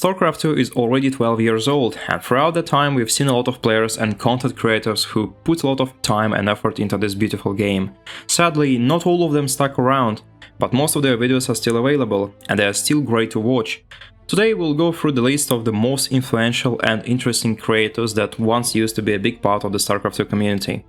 StarCraft 2 is already 12 years old, and throughout that time we've seen a lot of players and content creators who put a lot of time and effort into this beautiful game. Sadly, not all of them stuck around, but most of their videos are still available, and they are still great to watch. Today we'll go through the list of the most influential and interesting creators that once used to be a big part of the StarCraft 2 community.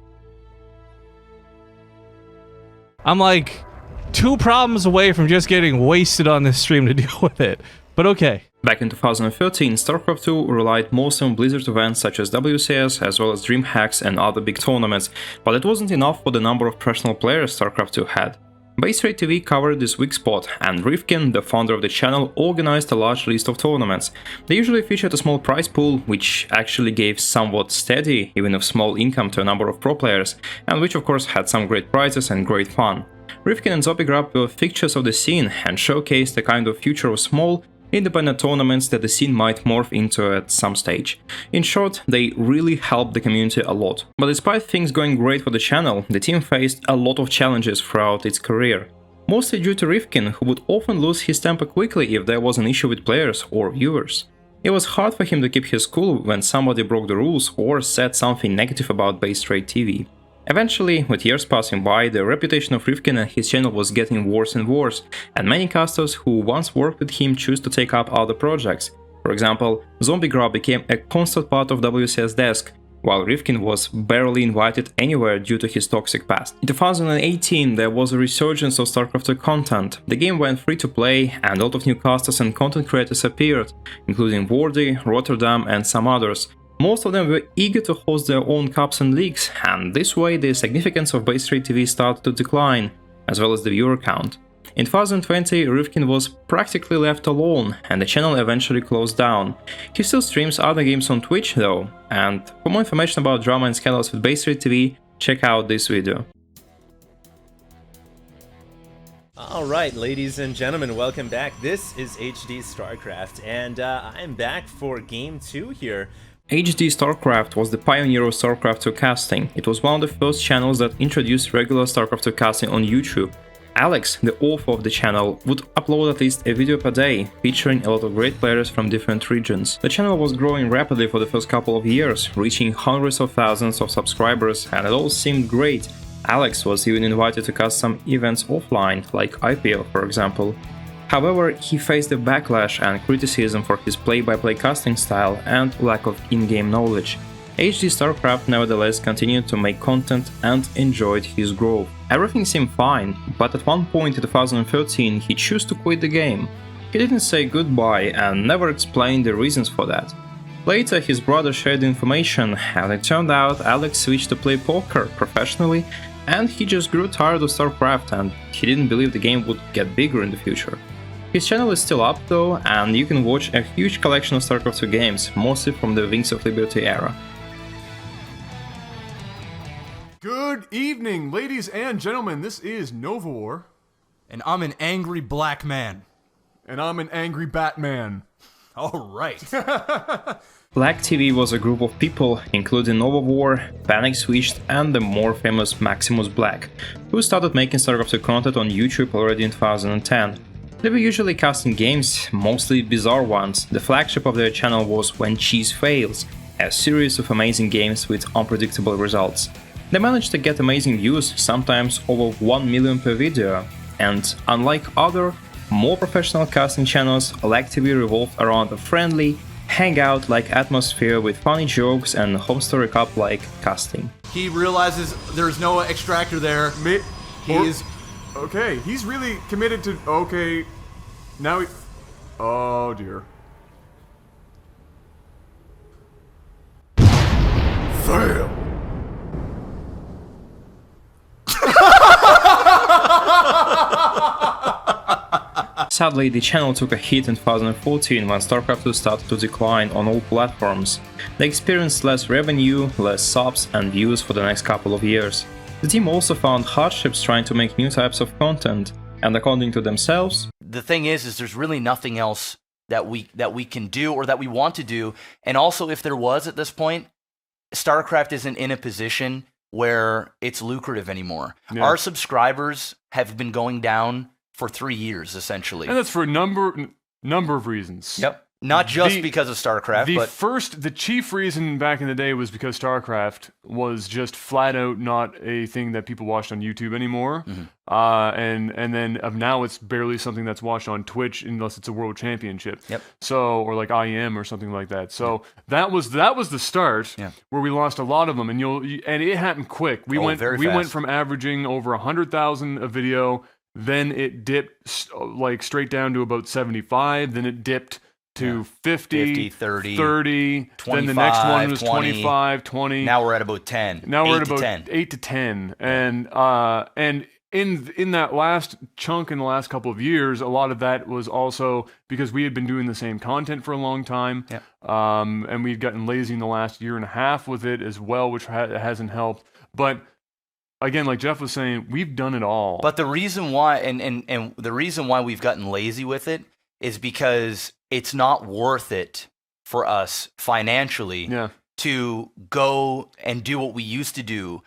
I'm like 2 problems away from just getting wasted on this stream to deal with it, but okay. Back in 2013, StarCraft 2 relied mostly on Blizzard events such as WCS, as well as DreamHacks and other big tournaments, but it wasn't enough for the number of professional players StarCraft 2 had. BaseTradeTV covered this weak spot, and Rifkin, the founder of the channel, organized a large list of tournaments. They usually featured a small prize pool, which actually gave somewhat steady, even if small, income to a number of pro players, and which of course had some great prizes and great fun. Rifkin and Zopigrab were fixtures of the scene and showcased the kind of future of small, independent tournaments that the scene might morph into at some stage. In short, they really helped the community a lot. But despite things going great for the channel, the team faced a lot of challenges throughout its career. Mostly due to Rifkin, who would often lose his temper quickly if there was an issue with players or viewers. It was hard for him to keep his cool when somebody broke the rules or said something negative about BaseTradeTV. Eventually, with years passing by, the reputation of Rifkin and his channel was getting worse and worse, and many casters who once worked with him chose to take up other projects. For example, Zombiegrab became a constant part of WCS desk, while Rifkin was barely invited anywhere due to his toxic past. In 2018, there was a resurgence of StarCraft 2 content. The game went free to play, and a lot of new casters and content creators appeared, including Wardy, Rotterdam, and some others. Most of them were eager to host their own cups and leagues, and this way the significance of BaseTradeTV started to decline, as well as the viewer count. In 2020, Rifkin was practically left alone, and the channel eventually closed down. He still streams other games on Twitch though, and for more information about drama and scandals with BaseTradeTV, check out this video. Alright, ladies and gentlemen, welcome back. This is HDStarCraft, and I'm back for Game 2 here. HDStarCraft was the pioneer of StarCraft 2 casting. It was one of the first channels that introduced regular StarCraft 2 casting on YouTube. Alex, the author of the channel, would upload at least a video per day, featuring a lot of great players from different regions. The channel was growing rapidly for the first couple of years, reaching hundreds of thousands of subscribers, and it all seemed great. Alex was even invited to cast some events offline, like IPL for example. However, he faced a backlash and criticism for his play-by-play casting style and lack of in-game knowledge. HDStarCraft nevertheless continued to make content and enjoyed his growth. Everything seemed fine, but at one point in 2013 he chose to quit the game. He didn't say goodbye and never explained the reasons for that. Later his brother shared the information, and it turned out Alex switched to play poker professionally, and he just grew tired of StarCraft and he didn't believe the game would get bigger in the future. His channel is still up though, and you can watch a huge collection of StarCraft 2 games, mostly from the Wings of Liberty era. Good evening, ladies and gentlemen, this is Novawar. And I'm an angry black man. And I'm an angry Batman. Alright. LagTV was a group of people, including Novawar, Panic Switched, and the more famous Maximus Black, who started making StarCraft 2 content on YouTube already in 2010. They were usually casting games, mostly bizarre ones. The flagship of their channel was When Cheese Fails, a series of amazing games with unpredictable results. They managed to get amazing views, sometimes over 1 million per video, and unlike other, more professional casting channels, LagTV revolved around a friendly, hangout-like atmosphere with funny jokes and home story cup-like casting. He realizes there's no extractor there. Okay, he's really committed to... Okay, now he... Oh dear. Fail! Sadly, the channel took a hit in 2014 when StarCraft 2 started to decline on all platforms. They experienced less revenue, less subs and views for the next couple of years. The team also found hardships trying to make new types of content, and according to themselves, the thing is there's really nothing else that we can do or that we want to do, and also if there was at this point, StarCraft isn't in a position where it's lucrative anymore. Yeah. Our subscribers have been going down for 3 years essentially. And that's for a number of reasons. Yep. Not just because of StarCraft, but the chief reason back in the day was because StarCraft was just flat out not a thing that people watched on YouTube anymore. And then now it's barely something that's watched on Twitch unless it's a world championship. Yep. So, or like IM or something like that. So that was the start where we lost a lot of them, and and it happened quick. We went from averaging over 100,000 a video, then it dipped like straight down to about 75, then it dipped to 50, 30, 25, then the next one was 25, 20. Now we're at about 10. Now we're at about 8 to 10. And in that last chunk in the last couple of years, a lot of that was also because we had been doing the same content for a long time. And we'd gotten lazy in the last year and a half with it as well, which hasn't helped. But again, like Jeff was saying, we've done it all. But the reason why, and the reason why we've gotten lazy with it is because it's not worth it for us financially to go and do what we used to do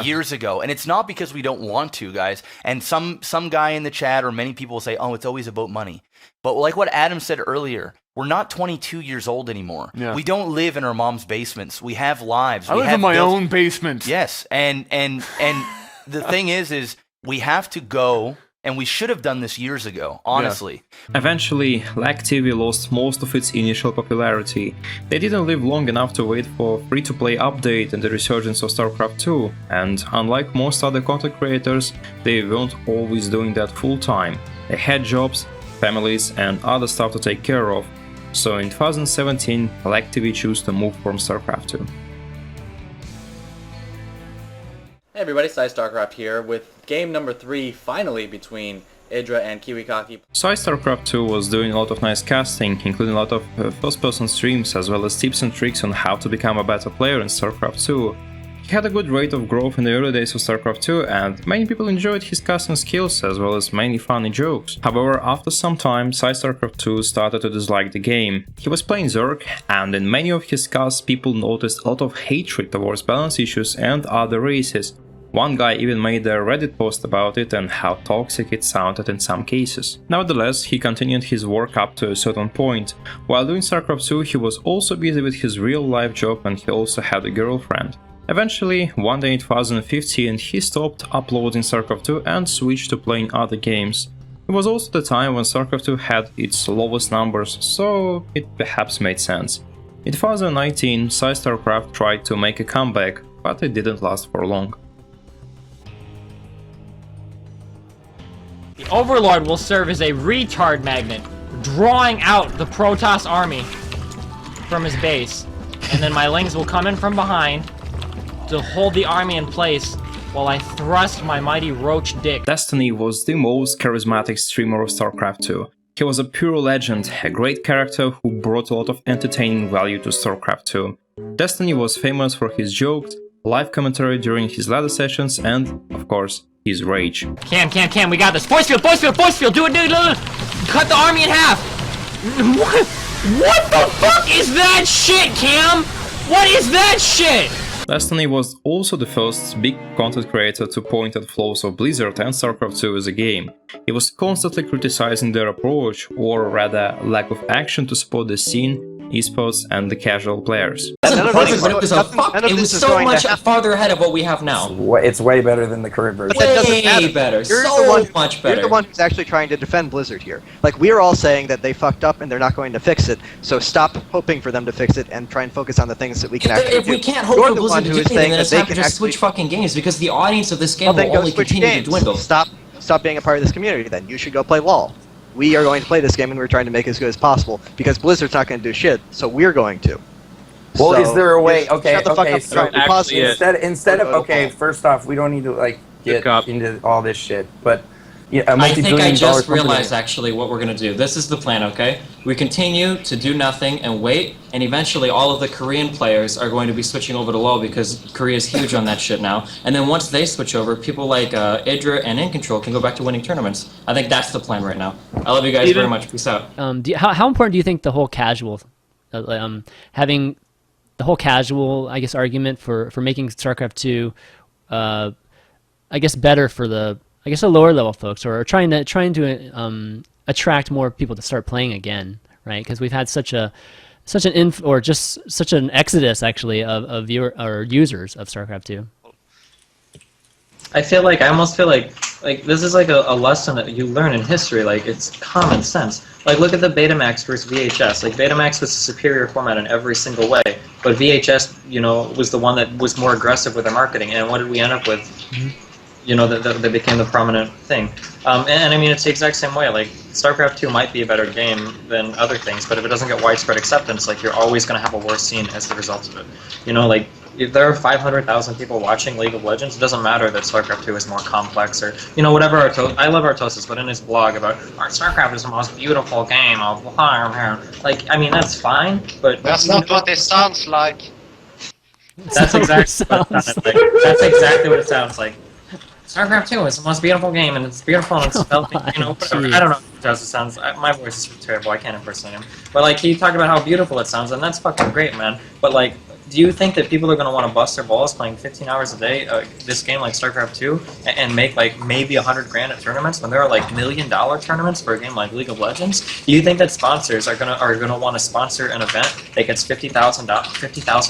years ago. And it's not because we don't want to, guys. And some guy in the chat or many people will say, oh, it's always about money. But like what Adam said earlier, we're not 22 years old anymore. We don't live in our mom's basements. We have lives. I live in my own basement. Yes. And the thing is we have to go. And we should have done this years ago, honestly. Eventually, LagTV lost most of its initial popularity. They didn't live long enough to wait for free-to-play update and the resurgence of StarCraft 2, and unlike most other content creators, they weren't always doing that full-time. They had jobs, families, and other stuff to take care of. So in 2017, LagTV chose to move from StarCraft 2. Hey everybody, PsyStarCraft here with game number 3 finally between Idra and Kiwikaki. PsyStarCraft 2 was doing a lot of nice casting, including a lot of first-person streams as well as tips and tricks on how to become a better player in StarCraft 2. He had a good rate of growth in the early days of StarCraft 2 and many people enjoyed his casting skills as well as many funny jokes. However, after some time, PsyStarCraft 2 started to dislike the game. He was playing Zerg, and in many of his casts people noticed a lot of hatred towards balance issues and other races. One guy even made a Reddit post about it and how toxic it sounded in some cases. Nevertheless, he continued his work up to a certain point. While doing StarCraft 2, he was also busy with his real-life job and he also had a girlfriend. Eventually, one day in 2015, he stopped uploading StarCraft 2 and switched to playing other games. It was also the time when StarCraft 2 had its lowest numbers, so it perhaps made sense. In 2019, PsyStarCraft tried to make a comeback, but it didn't last for long. The Overlord will serve as a retard magnet, drawing out the Protoss army from his base, and then my Lings will come in from behind to hold the army in place while I thrust my mighty roach dick. Destiny was the most charismatic streamer of StarCraft 2. He was a pure legend, a great character who brought a lot of entertaining value to StarCraft 2. Destiny was famous for his jokes, live commentary during his ladder sessions, and, of course, his rage. Cam, we got this. Force field, do it. Cut the army in half. What the fuck is that shit, Cam? What is that shit? Destiny was also the first big content creator to point at flaws of Blizzard and StarCraft 2 as a game. He was constantly criticizing their approach, or rather lack of action to support the scene, esports, and the casual players. It was so much farther ahead of what we have now. It's way better than the current version. Way better. So much better. You're the one who's actually trying to defend Blizzard here. Like, we're all saying that they fucked up and they're not going to fix it, so stop hoping for them to fix it and try and focus on the things that we can actually do. If we can't hope for Blizzard to do anything, then it's time to just switch fucking games, because the audience of this game will only continue to dwindle. Stop being a part of this community then. You should go play LoL. We are going to play this game and we're trying to make it as good as possible, because Blizzard's not going to do shit, so we're going to. Well, so, is there a way? Okay, shut the fuck up so instead of okay, first off, we don't need to like get into all this shit, but yeah, I think I just realized actually what we're gonna do. This is the plan, okay? We continue to do nothing and wait, and eventually all of the Korean players are going to be switching over to LoL because Korea is huge on that shit now. And then once they switch over, people like Idra and In Control can go back to winning tournaments. I think that's the plan right now. I love you guys very much. Peace out. How important do you think the whole casual, having the whole casual, I guess, argument for making StarCraft 2, I guess, better for the lower level folks, or trying to attract more people to start playing again, right? Because we've had such an exodus actually of viewer or users of StarCraft 2. I almost feel like this is like a lesson that you learn in history. Like, it's common sense. Like, look at the Betamax versus VHS. Like, Betamax was a superior format in every single way, but VHS, you know, was the one that was more aggressive with their marketing. And what did we end up with? You know, that became the prominent thing. And I mean, it's the exact same way. Like, StarCraft 2 might be a better game than other things, but if it doesn't get widespread acceptance, like, you're always going to have a worse scene as the result of it. You know, like, if there are 500,000 people watching League of Legends, it doesn't matter that StarCraft 2 is more complex or, you know, whatever. I love Artosis, but in his blog about StarCraft is the most beautiful game of like, I mean, that's fine, but that's not what it sounds like. That's exactly what it sounds like. That's exactly what it sounds like. StarCraft 2 is the most beautiful game, and it's beautiful, and it's spelled, you know, whatever. I don't know how it sounds. My voice is terrible. I can't impersonate him. But, like, he talked about how beautiful it sounds, and that's fucking great, man. But, like, do you think that people are going to want to bust their balls playing 15 hours a day this game like StarCraft 2 and make like maybe $100,000 at tournaments when there are like $1 million tournaments for a game like League of Legends? Do you think that sponsors are gonna want to sponsor an event that gets 50,000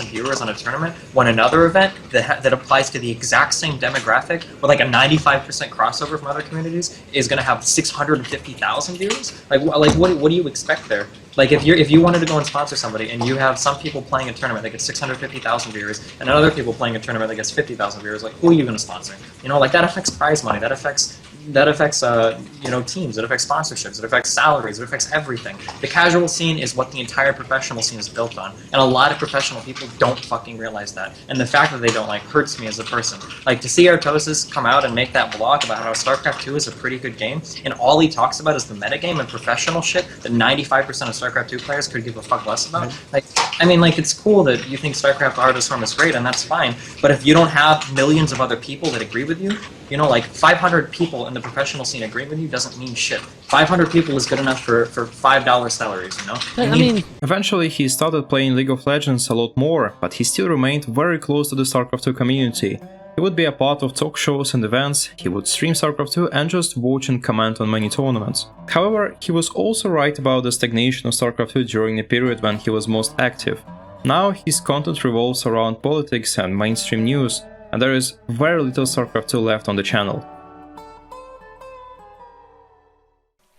viewers on a tournament when another event that applies to the exact same demographic with like a 95% crossover from other communities is going to have 650,000 viewers? Like what do you expect there? Like, if you wanted to go and sponsor somebody, and you have some people playing a tournament that gets 650,000 viewers, and other people playing a tournament that gets 50,000 viewers, like, who are you going to sponsor? You know, like, that affects prize money, that affects you know, teams, it affects sponsorships, it affects salaries, it affects everything. The casual scene is what the entire professional scene is built on, and a lot of professional people don't fucking realize that. And the fact that they don't, like, hurts me as a person. Like, to see Artosis come out and make that blog about how StarCraft 2 is a pretty good game, and all he talks about is the metagame and professional shit that 95% of StarCraft 2 players could give a fuck less about. Like, I mean, like, it's cool that you think StarCraft Artist Form is great, and that's fine, but if you don't have millions of other people that agree with you, you know, like, 500 people in the professional scene agreeing with you doesn't mean shit. 500 people is good enough for $5 salaries, you know? I mean, eventually he started playing League of Legends a lot more, but he still remained very close to the StarCraft 2 community. He would be a part of talk shows and events, he would stream StarCraft 2 and just watch and comment on many tournaments. However, he was also right about the stagnation of StarCraft 2 during the period when he was most active. Now his content revolves around politics and mainstream news, and there is very little StarCraft 2 left on the channel.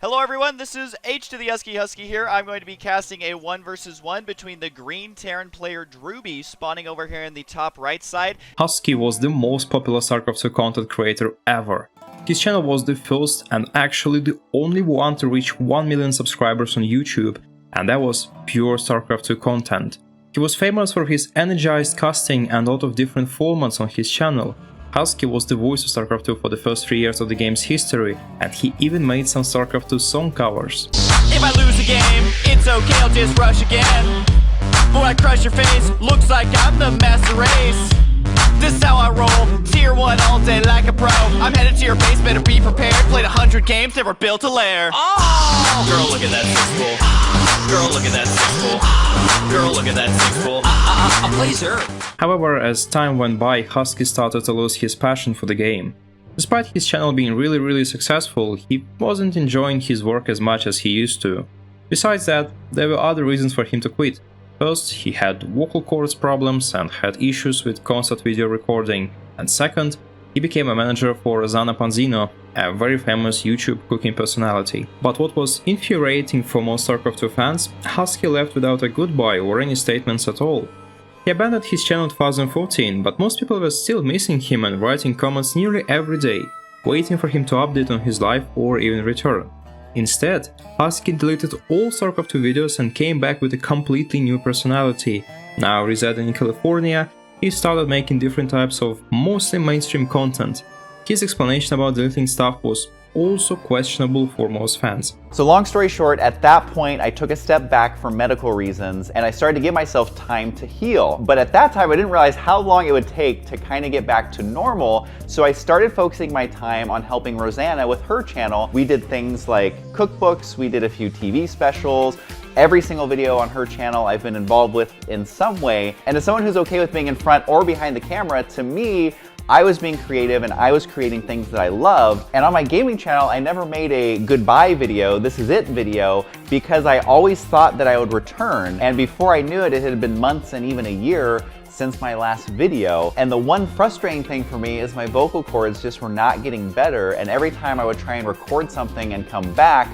Hello everyone, this is Husky here. I'm going to be casting a 1 vs 1 between the green Terran player Drewby, spawning over here in the top right side. Husky was the most popular StarCraft 2 content creator ever. His channel was the first and actually the only one to reach 1 million subscribers on YouTube, and that was pure StarCraft 2 content. He was famous for his energized casting and a lot of different formats on his channel. Husky was the voice of StarCraft 2 for the first 3 years of the game's history, and he even made some StarCraft 2 song covers. If I lose a game, it's okay, I'll just rush again. Before I crush your face, looks like I'm the master race. This is how I roll, tier 1 all day like a pro. I'm headed to your base, better be prepared. Played 100 games, never built a lair. Oh! Girl, look at that 6-pull. Girl, look at that 6-pull. Girl, look at that 6-pull. I'll please her. However, as time went by, Husky started to lose his passion for the game. Despite his channel being really successful, he wasn't enjoying his work as much as he used to. Besides that, there were other reasons for him to quit. First, he had vocal cords problems and had issues with constant video recording, and second, he became a manager for Zana Panzino, a very famous YouTube cooking personality. But what was infuriating for most StarCraft 2 fans, Husky left without a goodbye or any statements at all. He abandoned his channel in 2014, but most people were still missing him and writing comments nearly every day, waiting for him to update on his life or even return. Instead, Husky deleted all StarCraft 2 videos and came back with a completely new personality. Now residing in California, he started making different types of mostly mainstream content. His explanation about deleting stuff was also questionable for most fans. So long story short, at that point I took a step back for medical reasons and I started to give myself time to heal. But at that time I didn't realize how long it would take to kind of get back to normal, so I started focusing my time on helping Rosanna with her channel. We did things like cookbooks, we did a few TV specials. Every single video on her channel I've been involved with in some way, and as someone who's okay with being in front or behind the camera, to me, I was being creative and I was creating things that I love. And on my gaming channel, I never made a goodbye video, this is it video, because I always thought that I would return. And before I knew it, it had been months and even a year since my last video. And the one frustrating thing for me is my vocal cords just were not getting better, and every time I would try and record something and come back,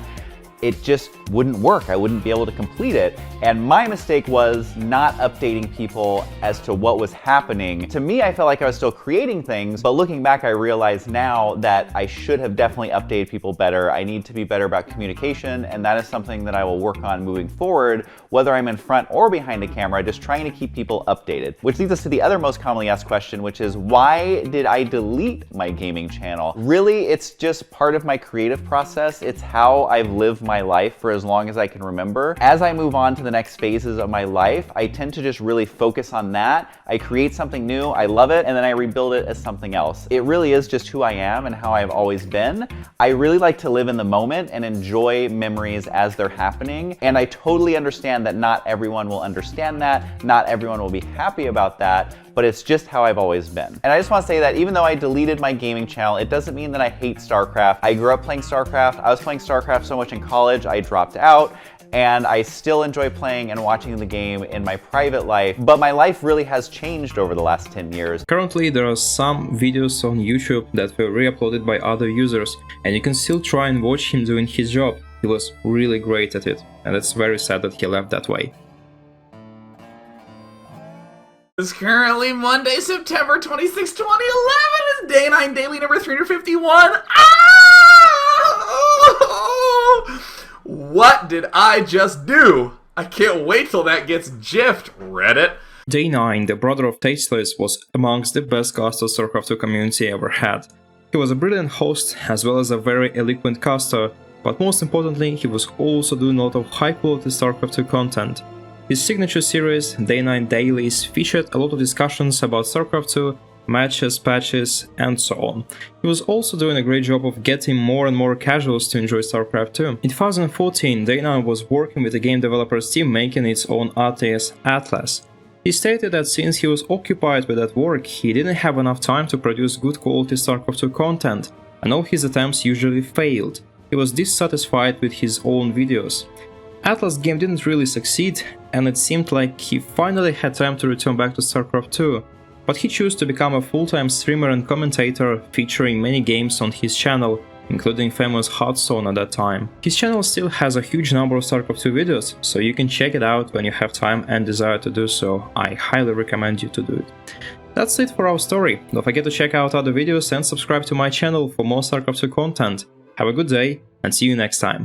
it just wouldn't work. I wouldn't be able to complete it. And my mistake was not updating people as to what was happening. To me, I felt like I was still creating things, but looking back, I realize now that I should have definitely updated people better. I need to be better about communication, and that is something that I will work on moving forward, whether I'm in front or behind a camera, just trying to keep people updated. Which leads us to the other most commonly asked question, which is, why did I delete my gaming channel? Really, it's just part of my creative process. It's how I've lived my life for as long as I can remember. As I move on to the next phases of my life, I tend to just really focus on that. I create something new, I love it, and then I rebuild it as something else. It really is just who I am and how I've always been. I really like to live in the moment and enjoy memories as they're happening, and I totally understand that not everyone will understand that, not everyone will be happy about that, but it's just how I've always been. And I just want to say that even though I deleted my gaming channel, it doesn't mean that I hate StarCraft. I grew up playing StarCraft. I was playing StarCraft so much in college, I dropped out, and I still enjoy playing and watching the game in my private life, but my life really has changed over the last 10 years. Currently, there are some videos on YouTube that were re-uploaded by other users, and you can still try and watch him doing his job. He was really great at it, and it's very sad that he left that way. It's currently Monday, September 26, 2011. It's day 9, daily number 351. What did I just do? I can't wait till that gets jiffed, Reddit. Day 9, the brother of Tasteless, was amongst the best casters StarCraft 2 community ever had. He was a brilliant host as well as a very eloquent caster, but most importantly, he was also doing a lot of high-quality StarCraft 2 content. His signature series, Day 9 Dailies, featured a lot of discussions about StarCraft 2, matches, patches, and so on. He was also doing a great job of getting more and more casuals to enjoy StarCraft 2. In 2014, Day 9 was working with the game developers team making its own RTS Atlas. He stated that since he was occupied with that work, he didn't have enough time to produce good quality StarCraft 2 content, and all his attempts usually failed. He was dissatisfied with his own videos. Atlas game didn't really succeed, and it seemed like he finally had time to return back to StarCraft 2, but he chose to become a full-time streamer and commentator, featuring many games on his channel, including famous Hearthstone at that time. His channel still has a huge number of StarCraft 2 videos, so you can check it out when you have time and desire to do so. I highly recommend you to do it. That's it for our story. Don't forget to check out other videos and subscribe to my channel for more StarCraft 2 content. Have a good day, and see you next time.